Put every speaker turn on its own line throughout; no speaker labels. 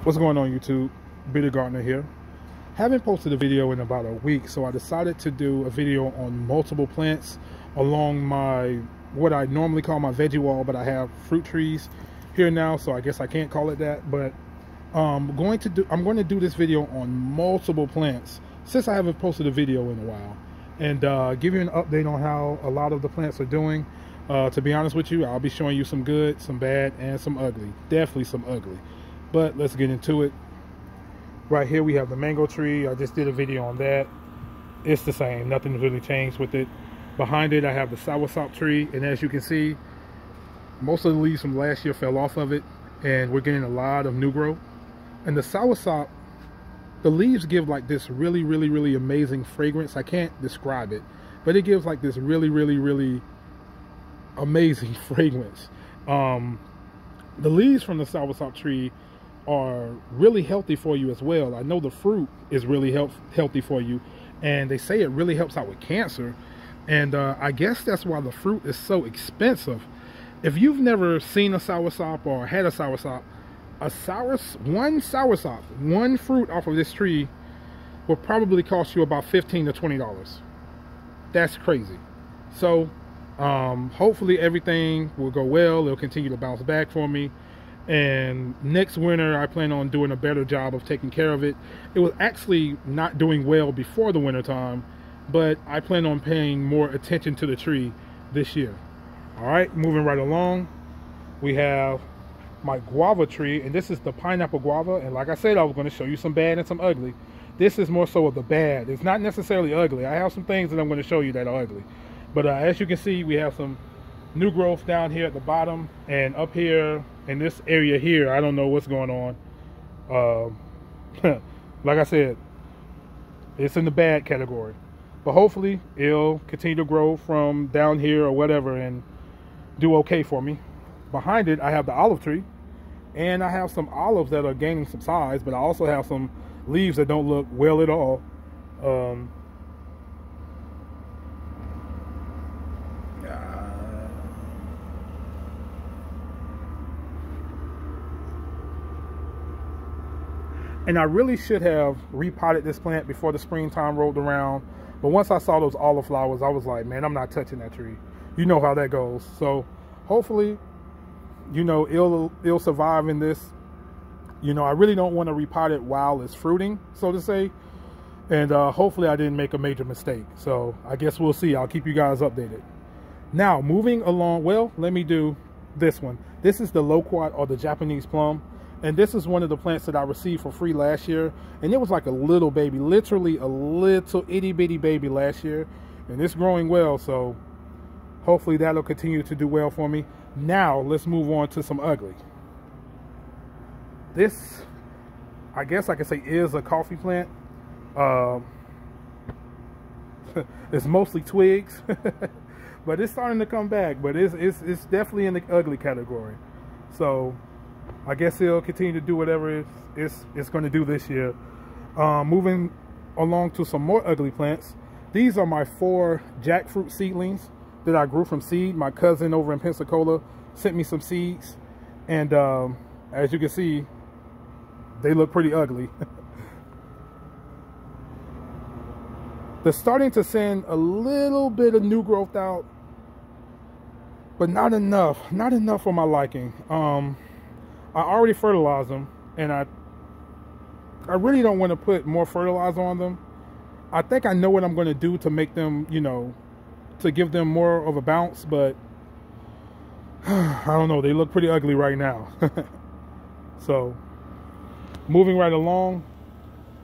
What's going on, YouTube? Bitter Gardener here. Haven't posted a video in about a week, so I decided to do a video on multiple plants along my what I normally call my veggie wall, but I have fruit trees here now, so I guess I can't call it that. But I'm going to do this video on multiple plants since I haven't posted a video in a while, and give you an update on how a lot of the plants are doing. To be honest with you, I'll be showing you some good, some bad, and some ugly. Definitely some ugly. But let's get into it. Right here we have the mango tree. I just did a video on that. It's the same, nothing really changed with it. Behind it I have the soursop tree, and as you can see, most of the leaves from last year fell off of it, and we're getting a lot of new growth. And the soursop, the leaves give like this really amazing fragrance. I can't describe it, but it gives like this really amazing fragrance. The leaves from the soursop tree are really healthy for you as well. I know the fruit is really healthy for you, and they say it really helps out with cancer, and I guess that's why the fruit is so expensive. If you've never seen a soursop or had a soursop, one fruit off of this tree will probably cost you about $15 to $20. That's crazy. So hopefully everything will go well. It'll continue to bounce back for me, and next winter I plan on doing a better job of taking care of it. It was actually not doing well before the winter time, but I plan on paying more attention to the tree this year. All right, moving right along, we have my guava tree, and this is the pineapple guava. And like I said, I was going to show you some bad and some ugly. This is more so of the bad. It's not necessarily ugly. I have some things that I'm going to show you that are ugly, but as you can see, we have some new growth down here at the bottom, and up here in this area here, I don't know what's going on. Like I said, it's in the bad category, but hopefully it'll continue to grow from down here or whatever and do okay for me. Behind it I have the olive tree, and I have some olives that are gaining some size, but I also have some leaves that don't look well at all. And I really should have repotted this plant before the springtime rolled around. But once I saw those olive flowers, I was like, man, I'm not touching that tree. You know how that goes. So hopefully, you know, it'll survive in this. You know, I really don't want to repot it while it's fruiting, so to say. And hopefully I didn't make a major mistake. So I guess we'll see. I'll keep you guys updated. Now, moving along, well, let me do this one. This is the Loquat, or the Japanese plum. And this is one of the plants that I received for free last year. And it was like a little baby, literally a little itty bitty baby last year. And it's growing well, so hopefully that'll continue to do well for me. Now, let's move on to some ugly. This, I guess I could say, is a coffee plant. It's mostly twigs, but it's starting to come back. But it's definitely in the ugly category. So I guess it'll continue to do whatever it's going to do this year. Moving along to some more ugly plants. These are my 4 jackfruit seedlings that I grew from seed. My cousin over in Pensacola sent me some seeds, and as you can see, they look pretty ugly. They're starting to send a little bit of new growth out, but not enough for my liking. I already fertilized them, and I really don't want to put more fertilizer on them. I think I know what I'm going to do to make them, you know, to give them more of a bounce, but I don't know. They look pretty ugly right now. So, moving right along,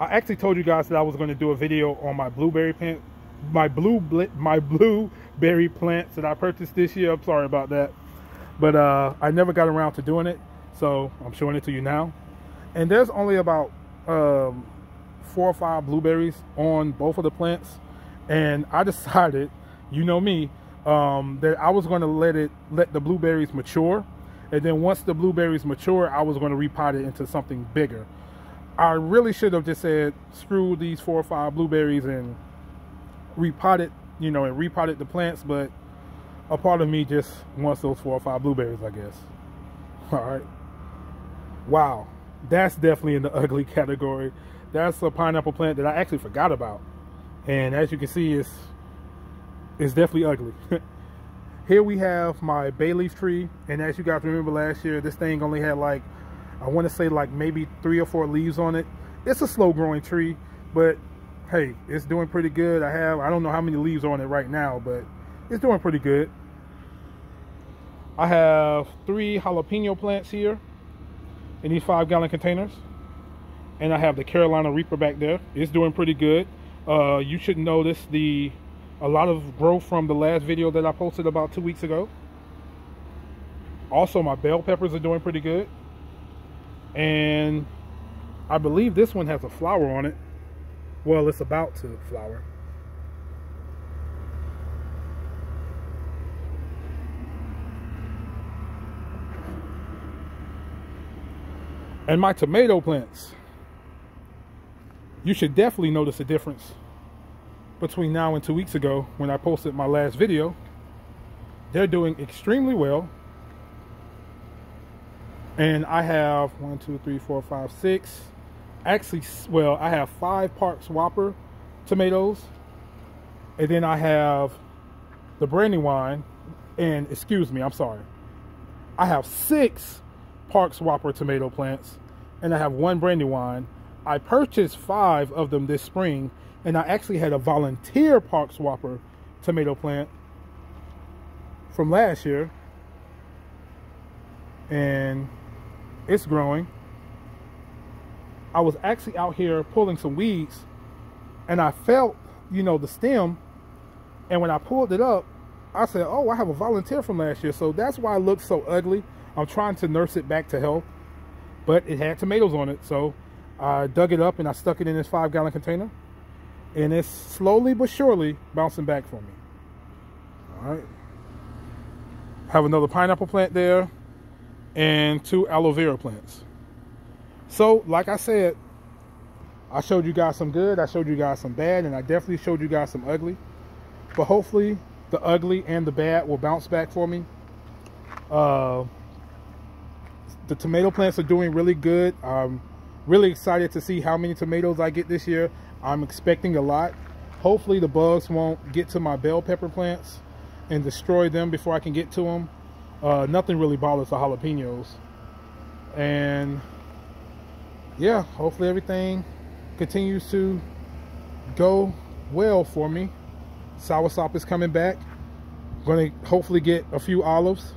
I actually told you guys that I was going to do a video on my blueberry plant, my blueberry plants that I purchased this year. I'm sorry about that, but I never got around to doing it. So I'm showing it to you now. And there's only about 4 or 5 blueberries on both of the plants. And I decided, you know me, that I was going to let the blueberries mature. And then once the blueberries mature, I was going to repot it into something bigger. I really should have just said, screw these 4 or 5 blueberries and repotted, you know, and repotted the plants. But a part of me just wants those 4 or 5 blueberries, I guess. All right. Wow. That's definitely in the ugly category. That's a pineapple plant that I actually forgot about. And as you can see, it's definitely ugly. Here we have my bay leaf tree. And as you guys remember last year, this thing only had like, I want to say like maybe 3 or 4 leaves on it. It's a slow growing tree, but hey, it's doing pretty good. I don't know how many leaves on it right now, but it's doing pretty good. I have 3 jalapeno plants here in these 5-gallon containers. And I have the Carolina Reaper back there. It's doing pretty good. You should notice a lot of growth from the last video that I posted about 2 weeks ago. Also, my bell peppers are doing pretty good. And I believe this one has a flower on it. Well, it's about to flower. And my tomato plants, you should definitely notice a difference between now and 2 weeks ago when I posted my last video. They're doing extremely well. And I have 1, 2, 3, 4, 5, 6. Actually, well, I have 5 Parks Whopper tomatoes. And then I have the Brandywine. And excuse me, I'm sorry. I have 6 Parks Whopper tomato plants. And I have 1 Brandywine. I purchased 5 of them this spring. And I actually had a volunteer Parks Whopper tomato plant from last year. And it's growing. I was actually out here pulling some weeds, and I felt, you know, the stem. And when I pulled it up, I said, oh, I have a volunteer from last year. So that's why it looks so ugly. I'm trying to nurse it back to health, but it had tomatoes on it. So I dug it up and I stuck it in this 5-gallon container, and it's slowly but surely bouncing back for me. All right. Have another pineapple plant there and 2 aloe vera plants. So, like I said, I showed you guys some good, I showed you guys some bad, and I definitely showed you guys some ugly. But hopefully, the ugly and the bad will bounce back for me. The tomato plants are doing really good. I'm really excited to see how many tomatoes I get this year. I'm expecting a lot. Hopefully, the bugs won't get to my bell pepper plants and destroy them before I can get to them. Nothing really bothers the jalapenos. And yeah, hopefully everything continues to go well for me. Soursop is coming back. Going to hopefully get a few olives.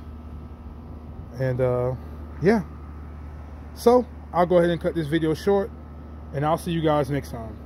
And yeah. So I'll go ahead and cut this video short, and I'll see you guys next time.